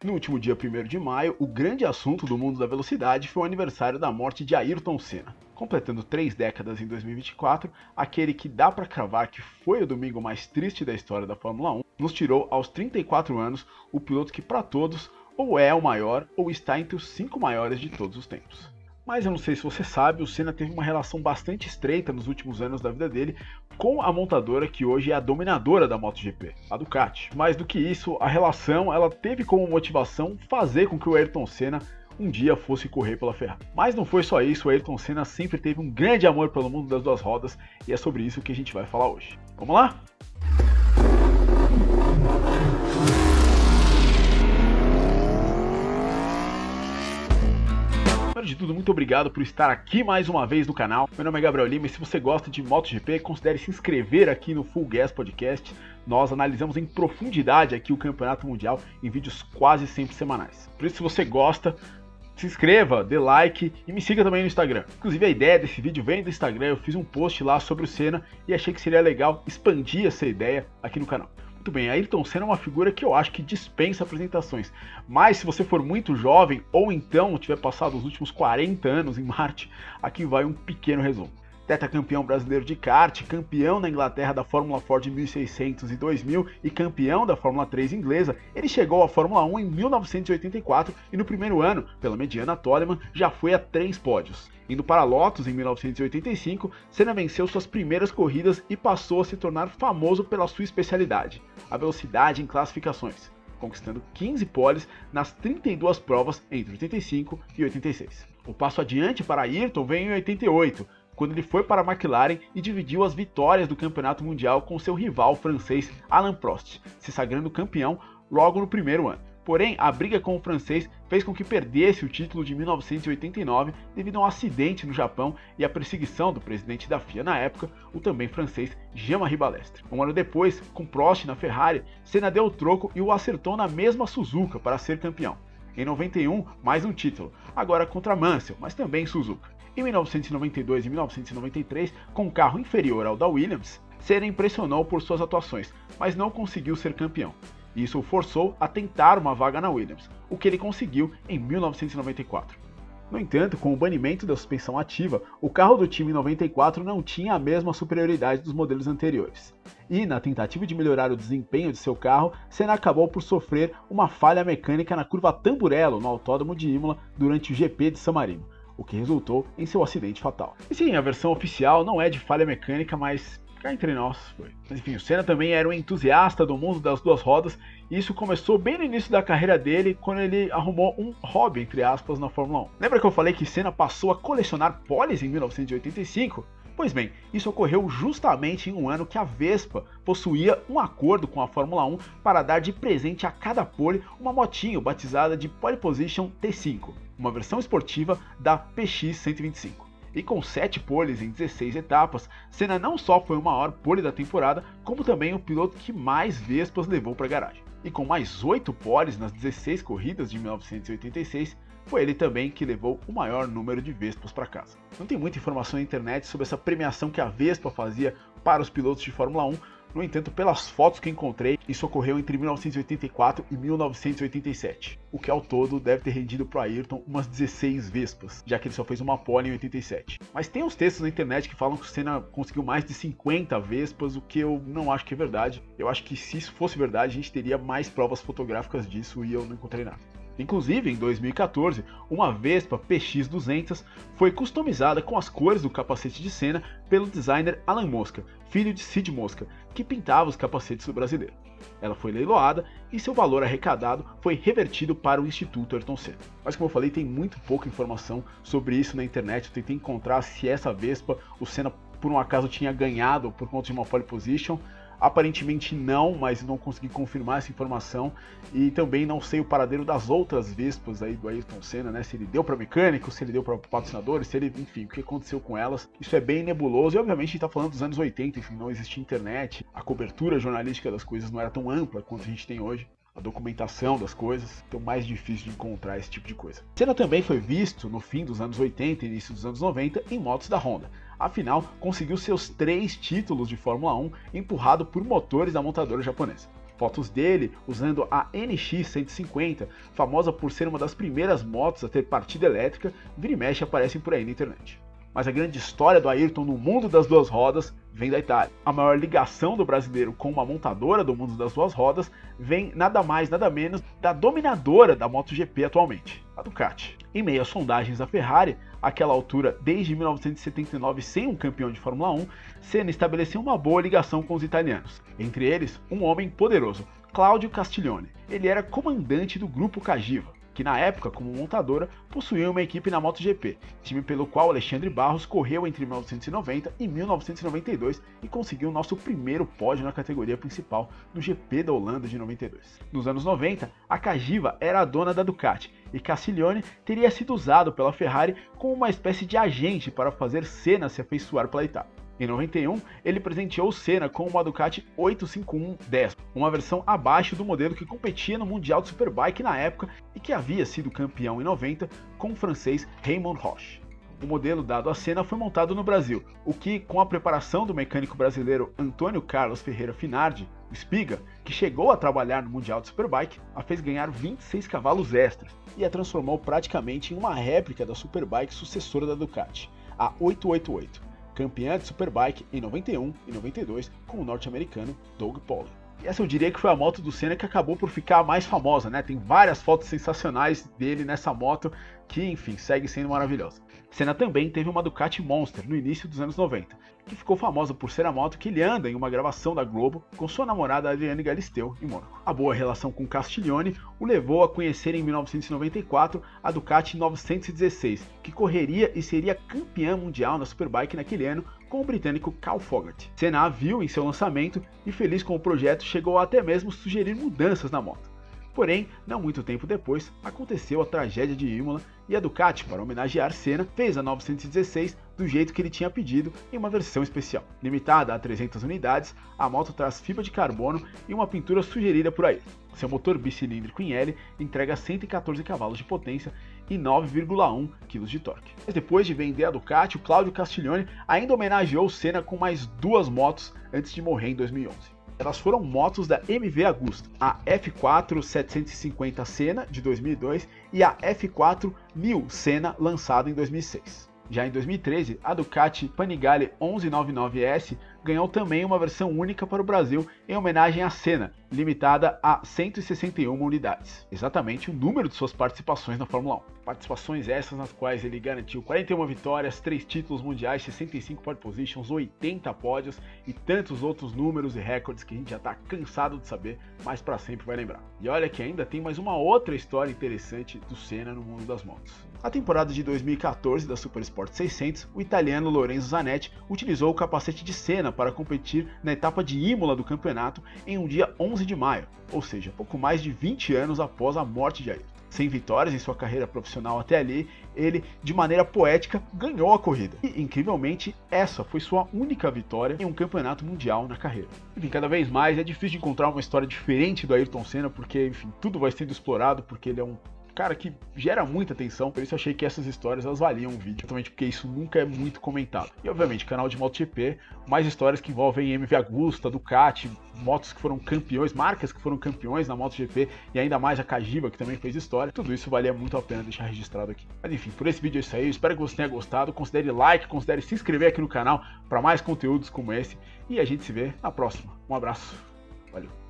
No último dia 1º de maio, o grande assunto do mundo da velocidade foi o aniversário da morte de Ayrton Senna. Completando 3 décadas em 2024, aquele que dá pra cravar que foi o domingo mais triste da história da Fórmula 1, nos tirou aos 34 anos o piloto que pra todos ou é o maior ou está entre os 5 maiores de todos os tempos. Mas eu não sei se você sabe, o Senna teve uma relação bastante estreita nos últimos anos da vida dele com a montadora que hoje é a dominadora da MotoGP, a Ducati. Mais do que isso, a relação ela teve como motivação fazer com que o Ayrton Senna um dia fosse correr pela Ferrari. Mas não foi só isso, o Ayrton Senna sempre teve um grande amor pelo mundo das duas rodas e é sobre isso que a gente vai falar hoje. Vamos lá? Primeiro de tudo, muito obrigado por estar aqui mais uma vez no canal. Meu nome é Gabriel Lima e se você gosta de MotoGP, considere se inscrever aqui no Full Gas Podcast. Nós analisamos em profundidade aqui o Campeonato Mundial em vídeos quase sempre semanais. Por isso, se você gosta, se inscreva, dê like e me siga também no Instagram. Inclusive, a ideia desse vídeo vem do Instagram, eu fiz um post lá sobre o Senna e achei que seria legal expandir essa ideia aqui no canal. Muito bem, Ayrton Senna é uma figura que eu acho que dispensa apresentações, mas se você for muito jovem ou então tiver passado os últimos 40 anos em Marte, aqui vai um pequeno resumo. Tetracampeão brasileiro de kart, campeão na Inglaterra da Fórmula Ford 1600 e 2000 e campeão da Fórmula 3 inglesa, ele chegou à Fórmula 1 em 1984 e no primeiro ano, pela mediana Toleman, já foi a 3 pódios. Indo para Lotus em 1985, Senna venceu suas primeiras corridas e passou a se tornar famoso pela sua especialidade, a velocidade em classificações, conquistando 15 poles nas 32 provas entre 85 e 86. O passo adiante para Ayrton veio em 88, quando ele foi para a McLaren e dividiu as vitórias do Campeonato Mundial com seu rival francês Alain Prost, se sagrando campeão logo no primeiro ano. Porém, a briga com o francês fez com que perdesse o título de 1989 devido a um acidente no Japão e a perseguição do presidente da FIA na época, o também francês Jean-Marie Balestre. Um ano depois, com Prost na Ferrari, Senna deu o troco e o acertou na mesma Suzuka para ser campeão. Em 91, mais um título, agora contra Mansell, mas também Suzuka. Em 1992 e 1993, com um carro inferior ao da Williams, Senna impressionou por suas atuações, mas não conseguiu ser campeão. Isso o forçou a tentar uma vaga na Williams, o que ele conseguiu em 1994. No entanto, com o banimento da suspensão ativa, o carro do time em 94 não tinha a mesma superioridade dos modelos anteriores. E, na tentativa de melhorar o desempenho de seu carro, Senna acabou por sofrer uma falha mecânica na curva Tamburello, no Autódromo de Imola, durante o GP de San Marino, o que resultou em seu acidente fatal. E sim, a versão oficial não é de falha mecânica, mas cá entre nós foi. Mas enfim, o Senna também era um entusiasta do mundo das duas rodas, e isso começou bem no início da carreira dele, quando ele arrumou um hobby, entre aspas, na Fórmula 1. Lembra que eu falei que Senna passou a colecionar poles em 1985? Pois bem, isso ocorreu justamente em um ano que a Vespa possuía um acordo com a Fórmula 1 para dar de presente a cada pole uma motinho batizada de Pole Position T5, uma versão esportiva da PX 125. E com 7 poles em 16 etapas, Senna não só foi o maior pole da temporada, como também o piloto que mais Vespas levou para a garagem. E com mais 8 poles nas 16 corridas de 1986, foi ele também que levou o maior número de Vespas para casa. Não tem muita informação na internet sobre essa premiação que a Vespa fazia para os pilotos de Fórmula 1, no entanto, pelas fotos que encontrei, isso ocorreu entre 1984 e 1987, o que ao todo deve ter rendido para Ayrton umas 16 Vespas, já que ele só fez uma pole em 87. Mas tem uns textos na internet que falam que o Senna conseguiu mais de 50 Vespas, o que eu não acho que é verdade. Eu acho que se isso fosse verdade, a gente teria mais provas fotográficas disso e eu não encontrei nada. Inclusive, em 2014, uma Vespa PX200 foi customizada com as cores do capacete de Senna pelo designer Alan Mosca, filho de Sid Mosca, que pintava os capacetes do brasileiro. Ela foi leiloada e seu valor arrecadado foi revertido para o Instituto Ayrton Senna. Mas como eu falei, tem muito pouca informação sobre isso na internet, eu tentei encontrar se essa Vespa o Senna por um acaso tinha ganhado por conta de uma pole position. Aparentemente não, mas não consegui confirmar essa informação e também não sei o paradeiro das outras Vespas aí do Ayrton Senna, né? Se ele deu para mecânico, se ele deu para patrocinadores, se ele, enfim, o que aconteceu com elas. Isso é bem nebuloso e obviamente a gente tá falando dos anos 80, enfim, não existia internet, a cobertura jornalística das coisas não era tão ampla quanto a gente tem hoje. A documentação das coisas, então mais difícil de encontrar esse tipo de coisa. Senna também foi visto no fim dos anos 80 e início dos anos 90 em motos da Honda. Afinal, conseguiu seus 3 títulos de Fórmula 1 empurrado por motores da montadora japonesa. Fotos dele usando a NX 150, famosa por ser uma das primeiras motos a ter partida elétrica, vira e mexe aparecem por aí na internet. Mas a grande história do Ayrton no mundo das duas rodas vem da Itália. A maior ligação do brasileiro com uma montadora do mundo das duas rodas vem nada mais nada menos da dominadora da MotoGP atualmente, a Ducati. Em meio às sondagens da Ferrari, àquela altura desde 1979 sem um campeão de Fórmula 1, Senna estabeleceu uma boa ligação com os italianos, entre eles um homem poderoso, Claudio Castiglione. Ele era comandante do grupo Cagiva, que na época, como montadora, possuía uma equipe na MotoGP, time pelo qual Alexandre Barros correu entre 1990 e 1992 e conseguiu nosso primeiro pódio na categoria principal no GP da Holanda de 92. Nos anos 90, a Cagiva era a dona da Ducati e Castiglione teria sido usado pela Ferrari como uma espécie de agente para fazer Senna se afeiçoar pela Itália. Em 91, ele presenteou Senna com uma Ducati 851-10, uma versão abaixo do modelo que competia no Mundial de Superbike na época e que havia sido campeão em 90 com o francês Raymond Roche. O modelo dado a Senna foi montado no Brasil, o que, com a preparação do mecânico brasileiro Antônio Carlos Ferreira Finardi, o Espiga, que chegou a trabalhar no Mundial de Superbike, a fez ganhar 26 cavalos extras e a transformou praticamente em uma réplica da Superbike sucessora da Ducati, a 888. Campeã de Superbike em 91 e 92 com o norte-americano Doug Pollin. E essa eu diria que foi a moto do Senna que acabou por ficar a mais famosa, né? Tem várias fotos sensacionais dele nessa moto que, enfim, segue sendo maravilhosa. Senna também teve uma Ducati Monster no início dos anos 90, que ficou famosa por ser a moto que ele anda em uma gravação da Globo com sua namorada Adriane Galisteu em Mônaco. A boa relação com Castiglione o levou a conhecer em 1994 a Ducati 916, que correria e seria campeã mundial na Superbike naquele ano com o britânico Carl Fogarty. Senna a viu em seu lançamento e, feliz com o projeto, chegou a até mesmo sugerir mudanças na moto. Porém, não muito tempo depois, aconteceu a tragédia de Imola e a Ducati, para homenagear Senna, fez a 916 do jeito que ele tinha pedido em uma versão especial. Limitada a 300 unidades, a moto traz fibra de carbono e uma pintura sugerida por aí. Seu motor bicilíndrico em L entrega 114 cavalos de potência e 9,1 kg de torque. Mas depois de vender a Ducati, o Claudio Castiglione ainda homenageou Senna com mais duas motos antes de morrer em 2011. Elas foram motos da MV Agusta, a F4 750 Senna de 2002 e a F4 1000 Senna lançada em 2006. Já em 2013, a Ducati Panigale 1199S ganhou também uma versão única para o Brasil em homenagem a Senna, limitada a 161 unidades, exatamente o número de suas participações na Fórmula 1. Participações essas nas quais ele garantiu 41 vitórias, 3 títulos mundiais, 65 pole positions, 80 pódios e tantos outros números e recordes que a gente já está cansado de saber, mas para sempre vai lembrar. E olha que ainda tem mais uma outra história interessante do Senna no mundo das motos. Na temporada de 2014 da Supersport 600, o italiano Lorenzo Zanetti utilizou o capacete de Senna para competir na etapa de Imola do campeonato em um dia 11 de maio, ou seja, pouco mais de 20 anos após a morte de Ayrton. Sem vitórias em sua carreira profissional até ali, ele, de maneira poética, ganhou a corrida. E, incrivelmente, essa foi sua única vitória em um campeonato mundial na carreira. Enfim, cada vez mais é difícil de encontrar uma história diferente do Ayrton Senna, porque, enfim, tudo vai sendo explorado, porque ele é um cara que gera muita atenção, por isso eu achei que essas histórias elas valiam um vídeo, justamente porque isso nunca é muito comentado. E obviamente, canal de MotoGP, mais histórias que envolvem MV Agusta, Ducati, motos que foram campeões, marcas que foram campeões na MotoGP e ainda mais a Cagiva, que também fez história. Tudo isso valia muito a pena deixar registrado aqui. Mas enfim, por esse vídeo é isso aí, eu espero que você tenha gostado, considere like, considere se inscrever aqui no canal para mais conteúdos como esse e a gente se vê na próxima. Um abraço, valeu!